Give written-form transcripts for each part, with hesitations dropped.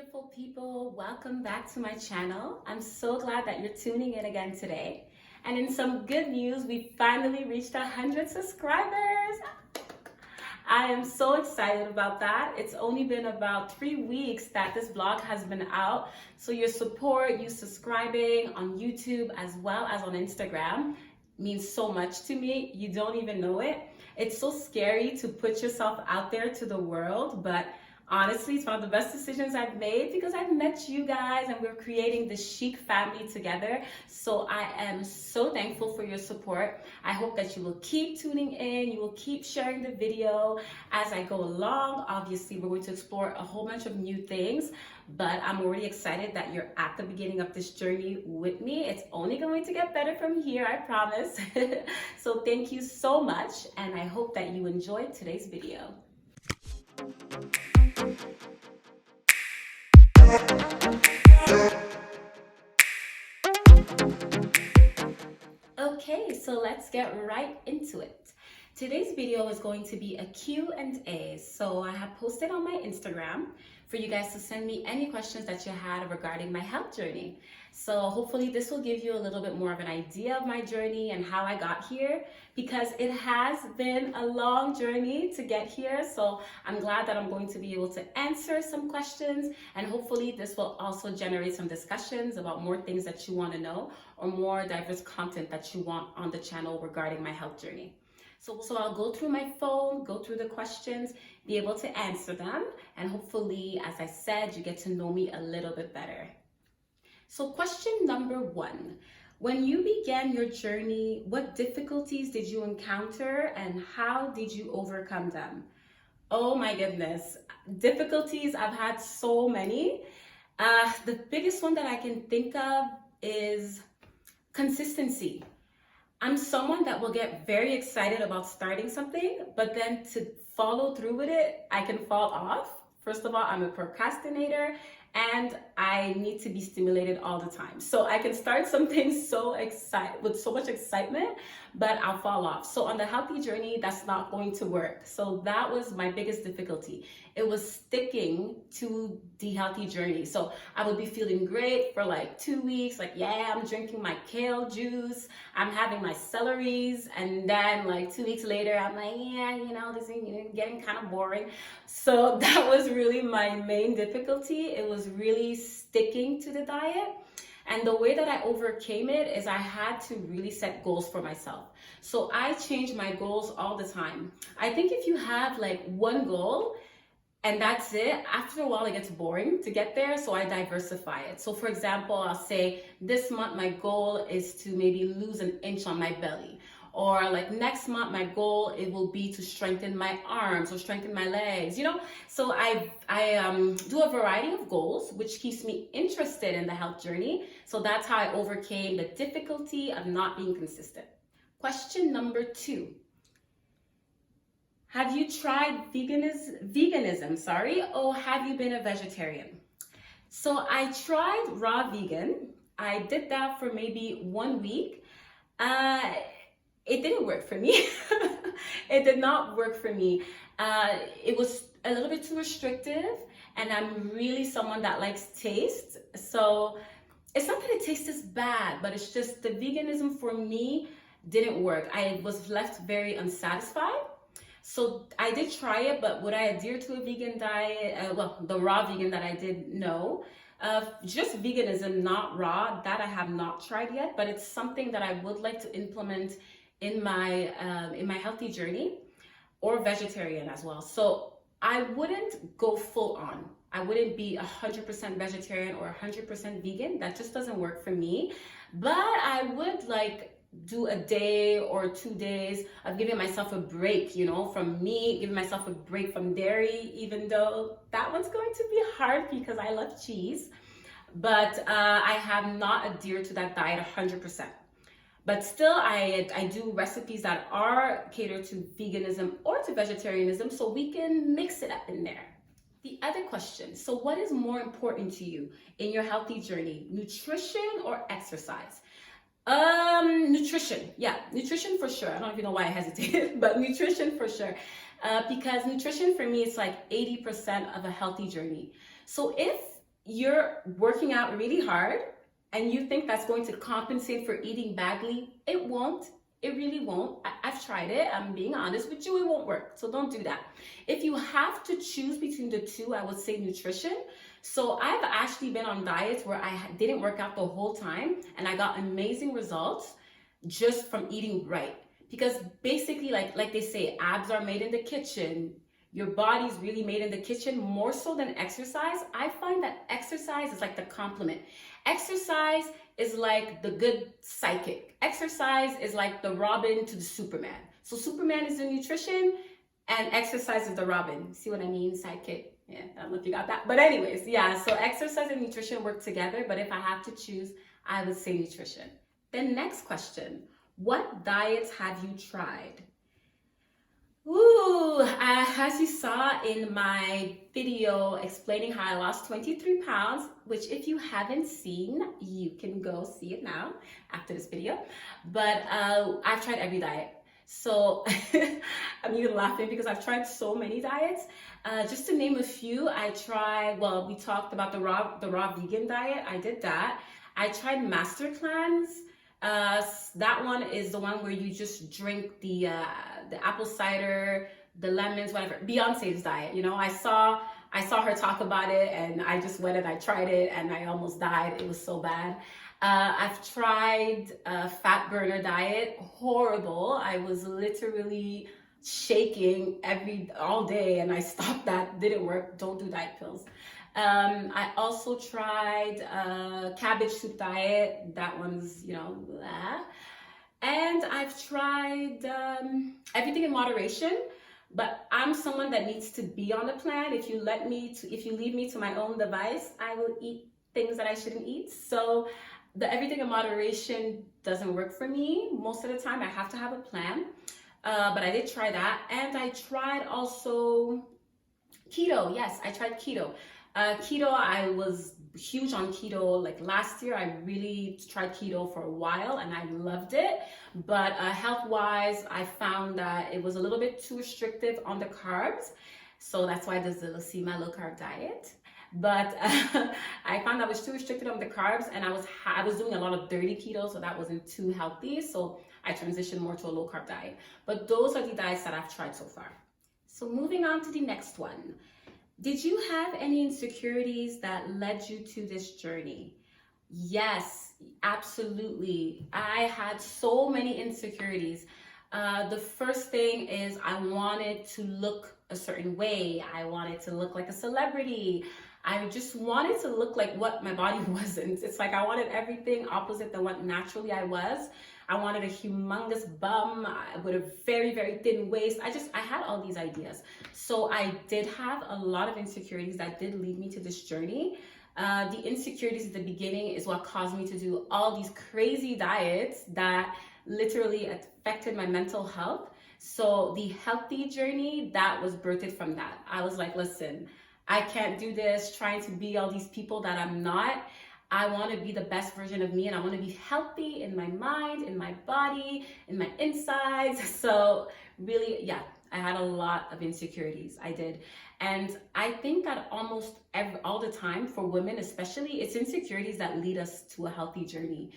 beautiful people, welcome back to my channel. I'm so glad that you're tuning in again today. And in some good news, we finally reached 100 subscribers. I am so excited about that. It's only been about 3 weeks that this vlog has been out. So your support, you subscribing on YouTube as well as on Instagram means so much to me. You don't even know it. It's so scary to put yourself out there to the world, but honestly, it's one of the best decisions I've made because I've met you guys and we're creating the Chic family together. So I am so thankful for your support. I hope that you will keep tuning in. You will keep sharing the video as I go along. Obviously, we're going to explore a whole bunch of new things, but I'm already excited that you're at the beginning of this journey with me. It's only going to get better from here, I promise. So thank you so much, and I hope that you enjoyed today's video. Okay, so let's get right into it. Today's video is going to be a Q&A. So I have posted on my Instagram for you guys to send me any questions that you had regarding my health journey. So hopefully this will give you a little bit more of an idea of my journey and how I got here, because it has been a long journey to get here. So I'm glad that I'm going to be able to answer some questions, and hopefully this will also generate some discussions about more things that you want to know or more diverse content that you want on the channel regarding my health journey. So I'll go through my phone, go through the questions, be able to answer them, and hopefully, as I said, you get to know me a little bit better. So question number 1, when you began your journey, what difficulties did you encounter and how did you overcome them? Oh my goodness, difficulties, I've had so many. The biggest one that I can think of is consistency. I'm someone that will get very excited about starting something, but then to follow through with it, I can fall off. First of all, I'm a procrastinator and I need to be stimulated all the time. So I can start something with so much excitement, but I'll fall off. So on the healthy journey, that's not going to work. So that was my biggest difficulty. It was sticking to the healthy journey. So I would be feeling great for like 2 weeks, like, yeah, I'm drinking my kale juice, I'm having my celeries, and then like 2 weeks later, I'm like, yeah, this is getting kind of boring. So that was really my main difficulty. It was really sticking to the diet. And the way that I overcame it is I had to really set goals for myself. So I change my goals all the time. I think if you have like one goal and that's it, after a while it gets boring to get there, so I diversify it. So for example, I'll say this month my goal is to maybe lose an inch on my belly. Or like next month, my goal, it will be to strengthen my arms or strengthen my legs, So I do a variety of goals, which keeps me interested in the health journey. So that's how I overcame the difficulty of not being consistent. Question number 2. Have you tried veganism, or have you been a vegetarian? So I tried raw vegan. I did that for maybe 1 week. It didn't work for me. It did not work for me. It was a little bit too restrictive, and I'm really someone that likes taste. So it's not that it tastes bad, but it's just the veganism for me didn't work. I was left very unsatisfied. So I did try it, but would I adhere to a vegan diet? The raw vegan that I did, no. Just veganism, not raw, that I have not tried yet, but it's something that I would like to implement in my healthy journey, or vegetarian as well. So I wouldn't go full on. I wouldn't be 100% vegetarian or 100% vegan. That just doesn't work for me. But I would like do a day or 2 days of giving myself a break, from meat, giving myself a break from dairy, even though that one's going to be hard because I love cheese. But I have not adhered to that diet 100%. But still, I do recipes that are catered to veganism or to vegetarianism, so we can mix it up in there. The other question, so what is more important to you in your healthy journey, nutrition or exercise? Nutrition. Yeah, nutrition for sure. I don't even know why I hesitated, but nutrition for sure. Because nutrition for me is like 80% of a healthy journey. So if you're working out really hard and you think that's going to compensate for eating badly, it won't. It really won't. I've tried it. I'm being honest with you. It won't work. So don't do that. If you have to choose between the two, I would say nutrition. So I've actually been on diets where I didn't work out the whole time and I got amazing results just from eating right. Because basically, like they say, abs are made in the kitchen. Your body's really made in the kitchen more so than exercise. I find that exercise is like the complement. Exercise is like the good psychic. Exercise is like the Robin to the Superman. So Superman is the nutrition and exercise is the Robin. See what I mean? Sidekick. Yeah, I don't know if you got that. But anyways, yeah, so exercise and nutrition work together. But if I have to choose, I would say nutrition. Then next question, what diets have you tried? Ooh, as you saw in my video explaining how I lost 23 pounds, which if you haven't seen, you can go see it now after this video. But I've tried every diet. So I'm even laughing because I've tried so many diets. Just to name a few, I tried, well, we talked about the raw vegan diet. I did that. I tried Master Cleanse. That one is the one where you just drink the apple cider, the lemons, whatever. Beyonce's diet, you know. I saw her talk about it, and I just went and I tried it, and I almost died. It was so bad. I've tried fat burner diet. Horrible. I was literally shaking all day, and I stopped that. Didn't work. Don't do diet pills. I also tried cabbage soup diet. That one's, you know, blah. And I've tried everything in moderation, but I'm someone that needs to be on a plan. If you leave me to my own device, I will eat things that I shouldn't eat. So the everything in moderation doesn't work for me. Most of the time I have to have a plan, but I did try that. And I tried also keto. Yes, I tried keto. Keto, I was huge on keto. Like last year, I really tried keto for a while and I loved it. But health-wise, I found that it was a little bit too restrictive on the carbs. So that's why there's the Losima low carb diet. But I found I was too restricted on the carbs, and I was doing a lot of dirty keto, so that wasn't too healthy. So I transitioned more to a low carb diet. But those are the diets that I've tried so far. So moving on to the next one. Did you have any insecurities that led you to this journey? Yes, absolutely. I had so many insecurities. The first thing is I wanted to look a certain way. I wanted to look like a celebrity. I just wanted to look like what my body wasn't. It's like I wanted everything opposite than what naturally I was. I wanted a humongous bum with a very, very thin waist. I had all these ideas. So I did have a lot of insecurities that did lead me to this journey. The insecurities at the beginning is what caused me to do all these crazy diets that literally affected my mental health. So the healthy journey, that was birthed from that. I was like, listen, I can't do this trying to be all these people that I'm not. I want to be the best version of me, and I want to be healthy in my mind, in my body, in my insides. So really, yeah, I had a lot of insecurities. I did. And I think that almost all the time for women, especially, it's insecurities that lead us to a healthy journey.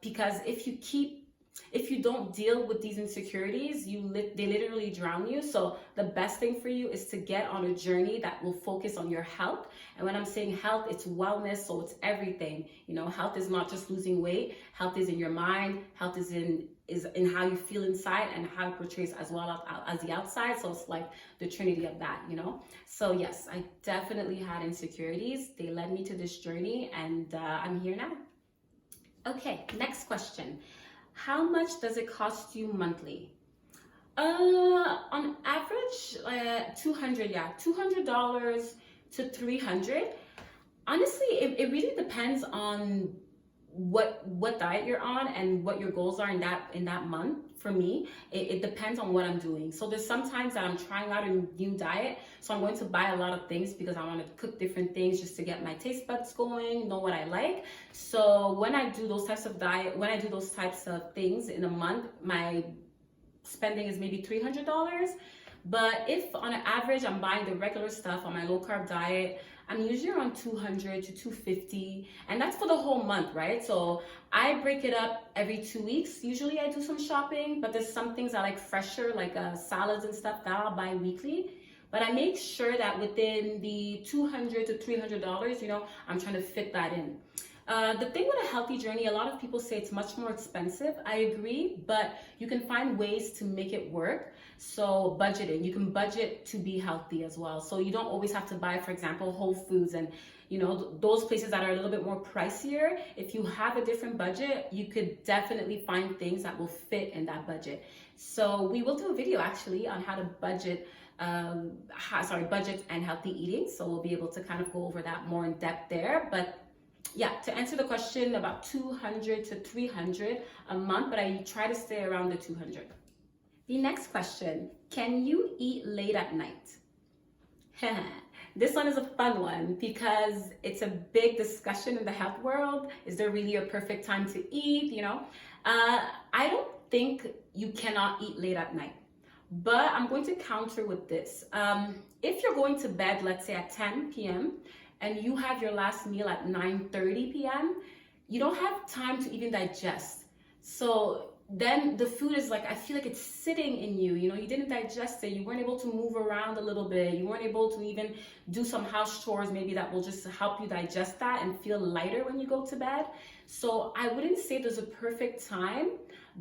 Because if you don't deal with these insecurities, they literally drown you. So the best thing for you is to get on a journey that will focus on your health. And when I'm saying health, it's wellness, so it's everything. You know, health is not just losing weight. Health is in your mind. Health is in how you feel inside and how it portrays as well as the outside. So it's like the trinity of that, you know? So yes, I definitely had insecurities. They led me to this journey, and I'm here now. Okay, next question. How much does it cost you monthly? On average, $200, yeah, $200 to $300. Honestly, it really depends on what diet you're on and what your goals are in that month. For me, it depends on what I'm doing. So there's sometimes that I'm trying out a new diet, so I'm going to buy a lot of things because I want to cook different things just to get my taste buds going, know what I like. So when I do those types of things in a month, my spending is maybe $300. But if on an average I'm buying the regular stuff on my low carb diet, I'm usually around 200 to 250, and that's for the whole month, right? So I break it up every 2 weeks. Usually I do some shopping, but there's some things I like fresher, like salads and stuff that I'll buy weekly. But I make sure that within the $200 to $300, I'm trying to fit that in. The thing with a healthy journey, a lot of people say it's much more expensive. I agree, but you can find ways to make it work. So budgeting, you can budget to be healthy as well. So you don't always have to buy, for example, Whole Foods and those places that are a little bit more pricier. If you have a different budget, you could definitely find things that will fit in that budget. So we will do a video actually on how to budget budget and healthy eating. So we'll be able to kind of go over that more in depth there. But yeah, to answer the question, about 200 to 300 a month, but I try to stay around the 200. The next question, can you eat late at night? This one is a fun one because it's a big discussion in the health world. Is there really a perfect time to eat? I don't think you cannot eat late at night, but I'm going to counter with this. If you're going to bed, let's say at 10 p.m., and you have your last meal at 9:30 p.m., you don't have time to even digest. So then the food is like, I feel like it's sitting in you, you didn't digest it. You weren't able to move around a little bit. You weren't able to even do some house chores maybe that will just help you digest that and feel lighter when you go to bed. So I wouldn't say there's a perfect time,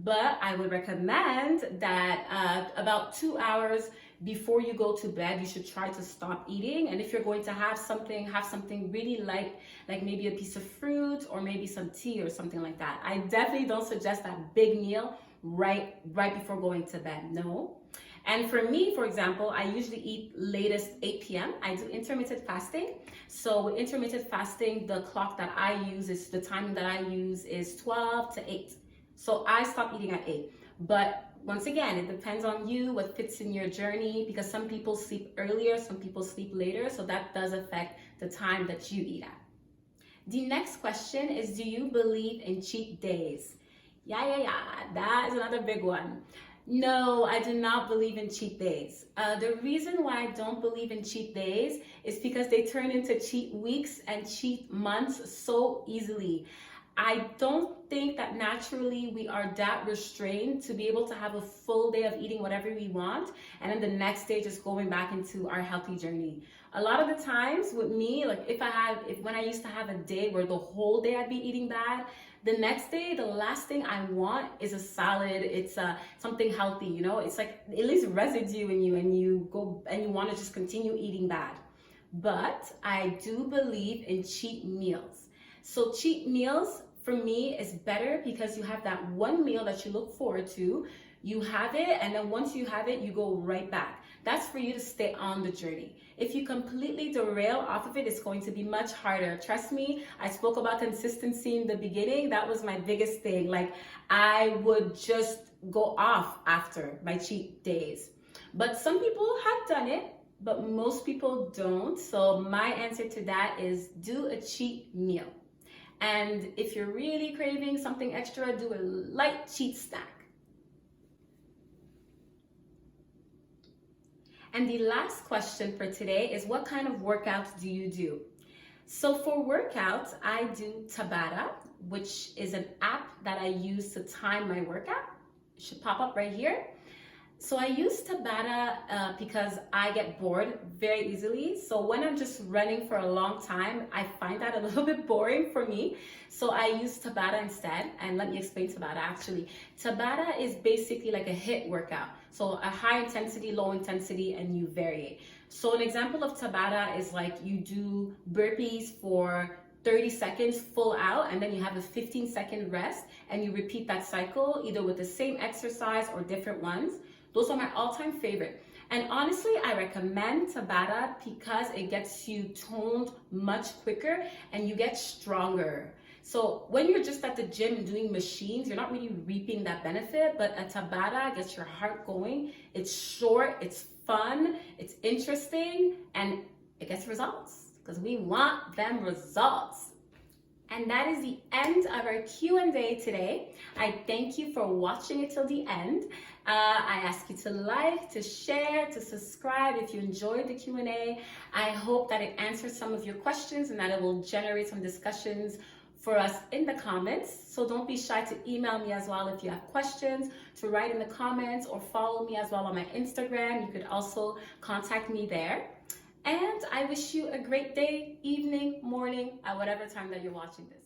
but I would recommend that about 2 hours before you go to bed, you should try to stop eating. And if you're going to have something really light, like maybe a piece of fruit or maybe some tea or something like that. I definitely don't suggest that big meal right before going to bed. No. And for me, for example, I usually eat latest 8 p.m. I do intermittent fasting. So with intermittent fasting, the clock that I use is, the time that I use is 12 to 8. So I stop eating at 8. But once again, it depends on you, what fits in your journey, because some people sleep earlier, some people sleep later, so that does affect the time that you eat at. The next question is, do you believe in cheat days? Yeah, that is another big one. No, I do not believe in cheat days. The reason why I don't believe in cheat days is because they turn into cheat weeks and cheat months so easily. I don't think that naturally we are that restrained to be able to have a full day of eating whatever we want, and then the next day just going back into our healthy journey. A lot of the times with me, like when I used to have a day where the whole day I'd be eating bad, the next day, the last thing I want is a salad. It's something healthy, It's like it leaves residue in you, and you go and you want to just continue eating bad. But I do believe in cheat meals. So cheat meals for me is better because you have that one meal that you look forward to. You have it, and then once you have it, you go right back. That's for you to stay on the journey. If you completely derail off of it, it's going to be much harder. Trust me, I spoke about consistency in the beginning. That was my biggest thing. Like, I would just go off after my cheat days. But some people have done it, but most people don't. So my answer to that is do a cheat meal. And if you're really craving something extra, do a light cheat snack. And the last question for today is, what kind of workouts do you do? So for workouts, I do Tabata, which is an app that I use to time my workout. It should pop up right here. So I use Tabata because I get bored very easily. So when I'm just running for a long time, I find that a little bit boring for me. So I use Tabata instead. And let me explain Tabata actually. Tabata is basically like a HIIT workout. So a high intensity, low intensity, and you vary it. So an example of Tabata is like you do burpees for 30 seconds full out, and then you have a 15-second rest, and you repeat that cycle either with the same exercise or different ones. Those are my all-time favorite. And honestly, I recommend Tabata because it gets you toned much quicker and you get stronger. So when you're just at the gym doing machines, you're not really reaping that benefit, but a Tabata gets your heart going. It's short, it's fun, it's interesting, and it gets results because we want them results. And that is the end of our Q&A today. I thank you for watching it till the end. I ask you to like, to share, to subscribe if you enjoyed the Q&A. I hope that it answers some of your questions and that it will generate some discussions for us in the comments. So don't be shy to email me as well if you have questions, to write in the comments, or follow me as well on my Instagram. You could also contact me there. And I wish you a great day, evening, morning, at whatever time that you're watching this.